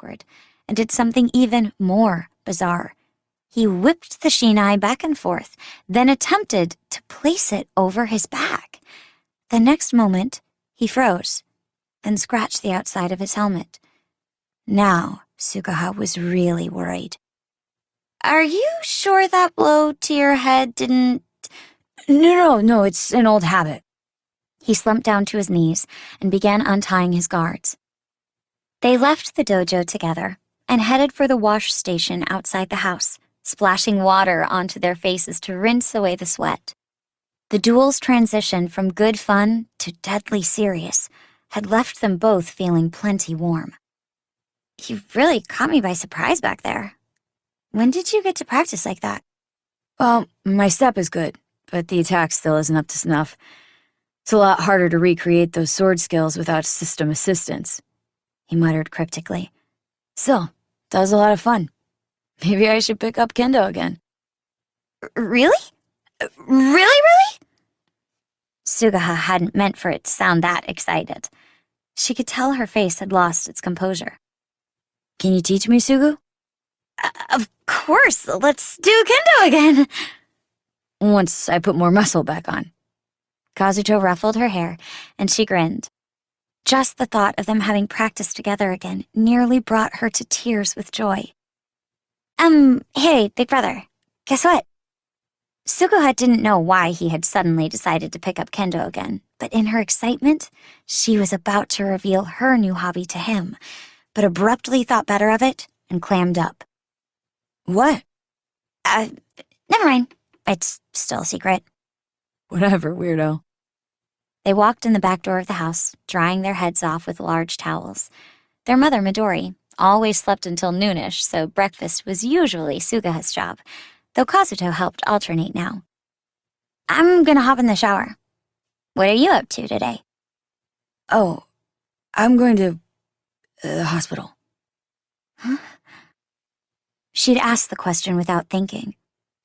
backward and did something even more bizarre. He whipped the shinai back and forth, then attempted to place it over his back. The next moment, he froze, then scratched the outside of his helmet. Now, Sugaha was really worried. "Are you sure that blow to your head didn't—" No, it's an old habit." He slumped down to his knees and began untying his guards. They left the dojo together and headed for the wash station outside the house, splashing water onto their faces to rinse away the sweat. The duel's transition from good fun to deadly serious had left them both feeling plenty warm. "You really caught me by surprise back there. When did you get to practice like that?" "Well, my step is good, but the attack still isn't up to snuff. It's a lot harder to recreate those sword skills without system assistance," he muttered cryptically. "Still, that was a lot of fun. Maybe I should pick up kendo again." Really? Really? Sugaha hadn't meant for it to sound that excited. She could tell her face had lost its composure. "Can you teach me, Sugu?" Of course, let's do kendo again." "Once I put more muscle back on." Kazuto ruffled her hair, and she grinned. Just the thought of them having practiced together again nearly brought her to tears with joy. Hey, big brother, guess what?" Sugaha didn't know why he had suddenly decided to pick up kendo again, but in her excitement, she was about to reveal her new hobby to him, but abruptly thought better of it and clammed up. "What?" Never mind. It's still a secret." "Whatever, weirdo." They walked in the back door of the house, drying their heads off with large towels. Their mother, Midori, always slept until noonish, so breakfast was usually Sugaha's job, though Kazuto helped alternate now. "I'm gonna hop in the shower. What are you up to today?" "Oh, I'm going to the hospital." Huh? She'd asked the question without thinking,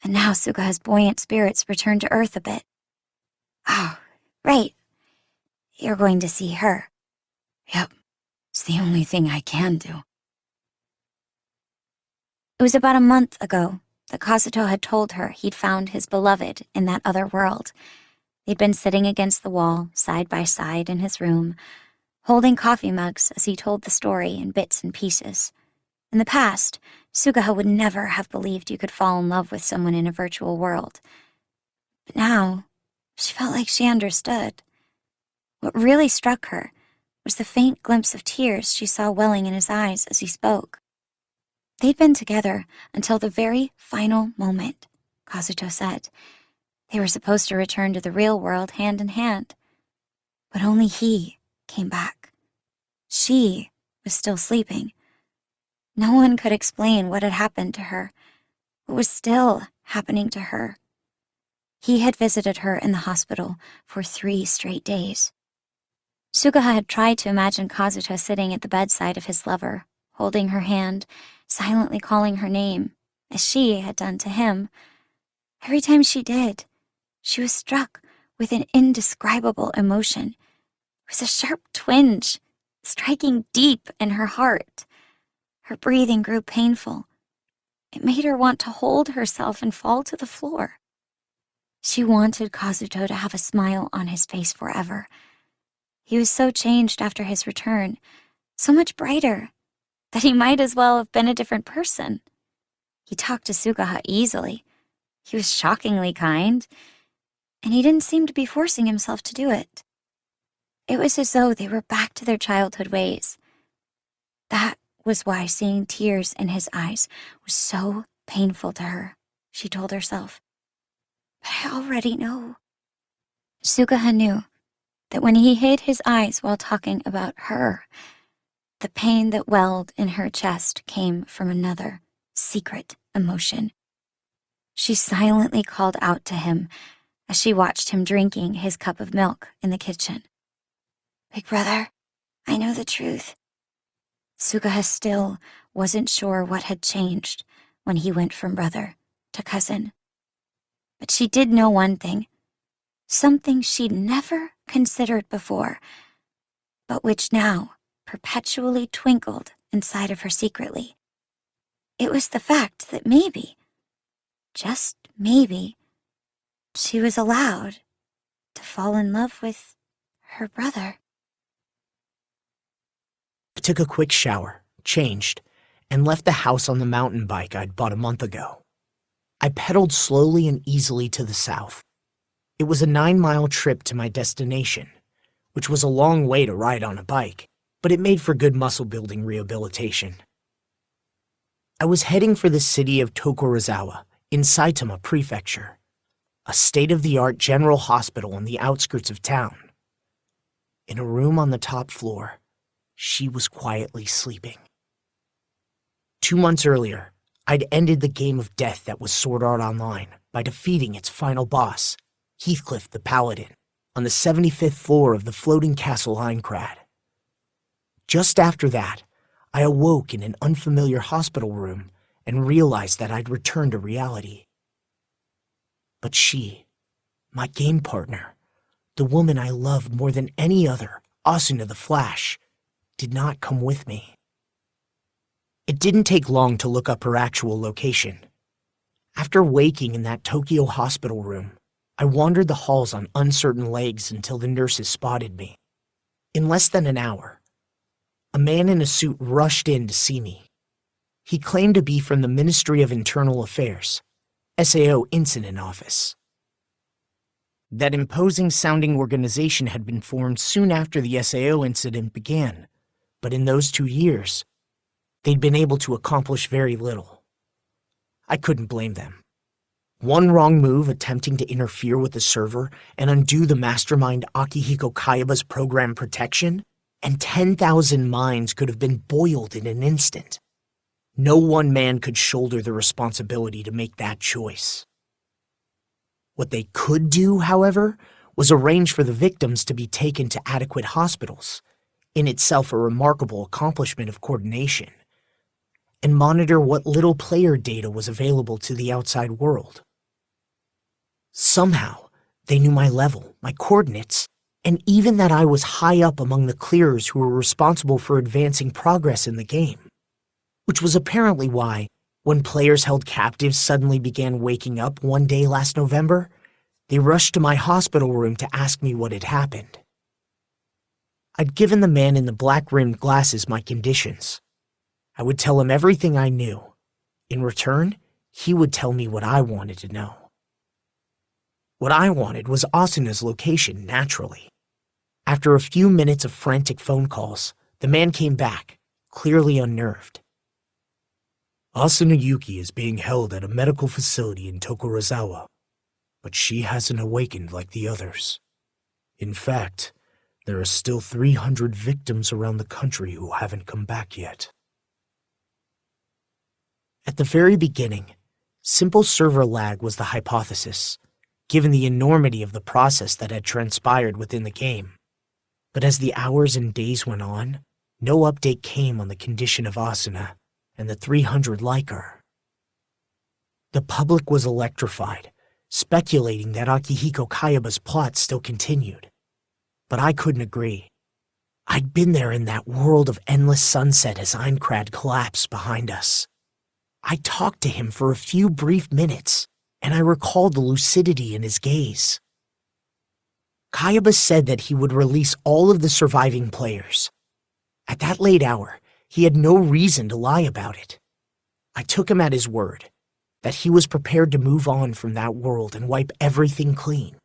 and now Sugaha's buoyant spirits returned to earth a bit. "Oh, right. You're going to see her." "Yep, it's the only thing I can do." It was about a month ago that Kazuto had told her he'd found his beloved in that other world. They'd been sitting against the wall, side by side in his room, holding coffee mugs as he told the story in bits and pieces. In the past, Sugaha would never have believed you could fall in love with someone in a virtual world. But now, she felt like she understood. What really struck her was the faint glimpse of tears she saw welling in his eyes as he spoke. They'd been together until the very final moment, Kazuto said. They were supposed to return to the real world hand in hand. But only he came back. She was still sleeping. No one could explain what had happened to her, what was still happening to her. He had visited her in the hospital for 3 straight days. Sugaha had tried to imagine Kazuto sitting at the bedside of his lover, holding her hand, silently calling her name, as she had done to him. Every time she did, she was struck with an indescribable emotion. It was a sharp twinge, striking deep in her heart. Her breathing grew painful. It made her want to hold herself and fall to the floor. She wanted Kazuto to have a smile on his face forever. He was so changed after his return, so much brighter, that he might as well have been a different person. He talked to Sugaha easily. He was shockingly kind, and he didn't seem to be forcing himself to do it. It was as though they were back to their childhood ways. That was why seeing tears in his eyes was so painful to her, she told herself. But I already know. Sugaha knew that when he hid his eyes while talking about her, the pain that welled in her chest came from another, secret emotion. She silently called out to him as she watched him drinking his cup of milk in the kitchen. "Big brother, I know the truth." Sugaha still wasn't sure what had changed when he went from brother to cousin. But she did know one thing, something she'd never considered before, but which now perpetually twinkled inside of her secretly. It was the fact that maybe, just maybe, she was allowed to fall in love with her brother. I took a quick shower, changed, and left the house on the mountain bike I'd bought a month ago. I pedaled slowly and easily to the south. It was a 9-mile trip to my destination, which was a long way to ride on a bike, but it made for good muscle-building rehabilitation. I was heading for the city of Tokorozawa in Saitama Prefecture, a state-of-the-art general hospital on the outskirts of town. In a room on the top floor, she was quietly sleeping. 2 months earlier, I'd ended the game of death that was Sword Art Online by defeating its final boss, Heathcliff the Paladin, on the 75th floor of the floating castle Einkrad. Just after that, I awoke in an unfamiliar hospital room and realized that I'd returned to reality. But she, my game partner, the woman I loved more than any other, Asuna the Flash, did not come with me. It didn't take long to look up her actual location. After waking in that Tokyo hospital room, I wandered the halls on uncertain legs until the nurses spotted me. In less than an hour, a man in a suit rushed in to see me. He claimed to be from the Ministry of Internal Affairs, SAO Incident Office. That imposing-sounding organization had been formed soon after the SAO incident began, but in those 2 years, they'd been able to accomplish very little. I couldn't blame them. One wrong move attempting to interfere with the server and undo the mastermind Akihiko Kayaba's program protection, and 10,000 minds could have been boiled in an instant. No one man could shoulder the responsibility to make that choice. What they could do, however, was arrange for the victims to be taken to adequate hospitals, in itself a remarkable accomplishment of coordination, and monitor what little player data was available to the outside world. Somehow, they knew my level, my coordinates, and even that I was high up among the clearers who were responsible for advancing progress in the game. Which was apparently why, when players held captives suddenly began waking up one day last November, they rushed to my hospital room to ask me what had happened. I'd given the man in the black-rimmed glasses my conditions. I would tell him everything I knew. In return, he would tell me what I wanted to know. What I wanted was Asuna's location, naturally. After a few minutes of frantic phone calls, the man came back, clearly unnerved. Asuna Yuki is being held at a medical facility in Tokorozawa, but she hasn't awakened like the others. In fact, there are still 300 victims around the country who haven't come back yet. At the very beginning, simple server lag was the hypothesis, given the enormity of the process that had transpired within the game. But as the hours and days went on, no update came on the condition of Asuna and the 300 like her. The public was electrified, speculating that Akihiko Kayaba's plot still continued. But I couldn't agree. I'd been there in that world of endless sunset as Einkrad collapsed behind us. I talked to him for a few brief minutes, and I recalled the lucidity in his gaze. Kayaba said that he would release all of the surviving players. At that late hour, he had no reason to lie about it. I took him at his word, that he was prepared to move on from that world and wipe everything clean.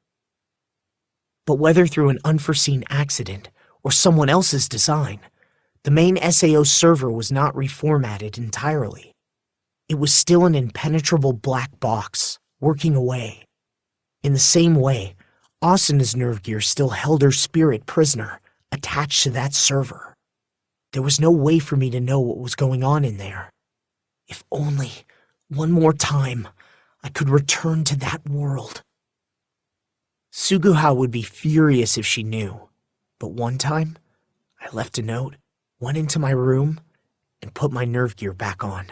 But whether through an unforeseen accident or someone else's design, the main SAO server was not reformatted entirely. It was still an impenetrable black box, working away. In the same way, Asuna's nerve gear still held her spirit prisoner, attached to that server. There was no way for me to know what was going on in there. If only, one more time, I could return to that world. Suguha would be furious if she knew, but one time, I left a note, went into my room, and put my nerve gear back on.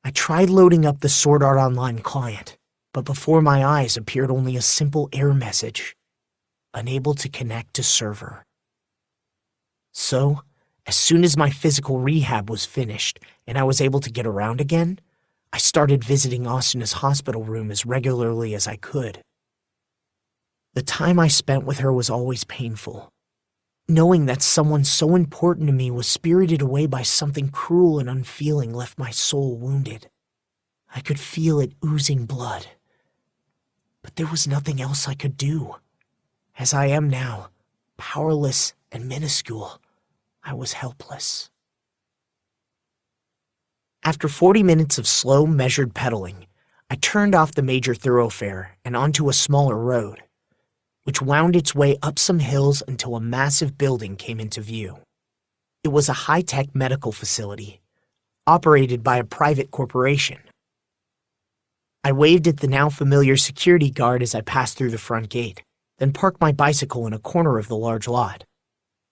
I tried loading up the Sword Art Online client, but before my eyes appeared only a simple error message, unable to connect to server. So, As soon as my physical rehab was finished and I was able to get around again, I started visiting Asuna's hospital room as regularly as I could. The time I spent with her was always painful. Knowing that someone so important to me was spirited away by something cruel and unfeeling left my soul wounded. I could feel it oozing blood. But there was nothing else I could do. As I am now, powerless and minuscule, I was helpless. After 40 minutes of slow, measured pedaling, I turned off the major thoroughfare and onto a smaller road, which wound its way up some hills until a massive building came into view. It was a high-tech medical facility, operated by a private corporation. I waved at the now familiar security guard as I passed through the front gate, then parked my bicycle in a corner of the large lot.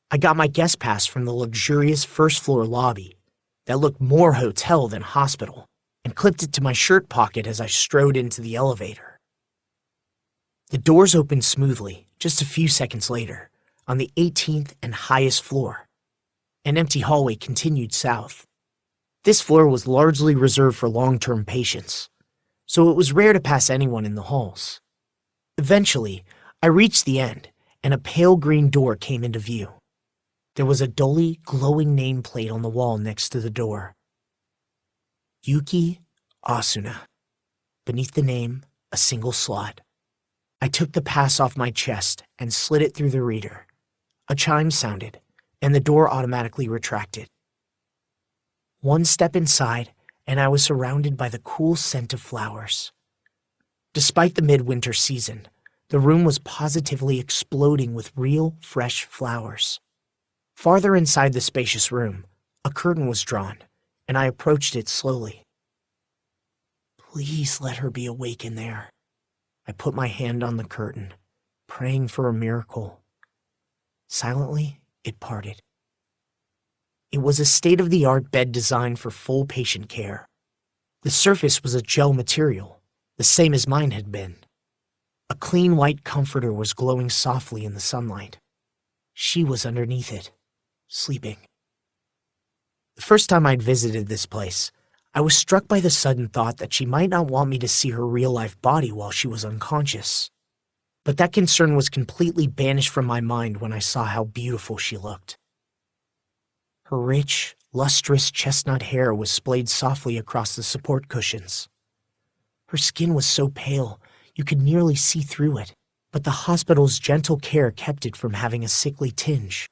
I got my guest pass from the luxurious first-floor lobby that looked more hotel than hospital, and clipped it to my shirt pocket as I strode into the elevator. The doors opened smoothly just a few seconds later, on the 18th and highest floor. An empty hallway continued south. This floor was largely reserved for long-term patients, so it was rare to pass anyone in the halls. Eventually, I reached the end, and a pale green door came into view. There was a dully glowing nameplate on the wall next to the door. Yuki Asuna. Beneath the name, a single slot. I took the pass off my chest and slid it through the reader. A chime sounded, and the door automatically retracted. One step inside, and I was surrounded by the cool scent of flowers. Despite the midwinter season, the room was positively exploding with real, fresh flowers. Farther inside the spacious room, a curtain was drawn, and I approached it slowly. Please let her be awake in there. I put my hand on the curtain, praying for a miracle. Silently, it parted. It was a state-of-the-art bed designed for full patient care. The surface was a gel material, the same as mine had been. A clean white comforter was glowing softly in the sunlight. She was underneath it, sleeping. The first time I'd visited this place, I was struck by the sudden thought that she might not want me to see her real-life body while she was unconscious. But that concern was completely banished from my mind when I saw how beautiful she looked. Her rich, lustrous chestnut hair was splayed softly across the support cushions. Her skin was so pale, you could nearly see through it, but the hospital's gentle care kept it from having a sickly tinge.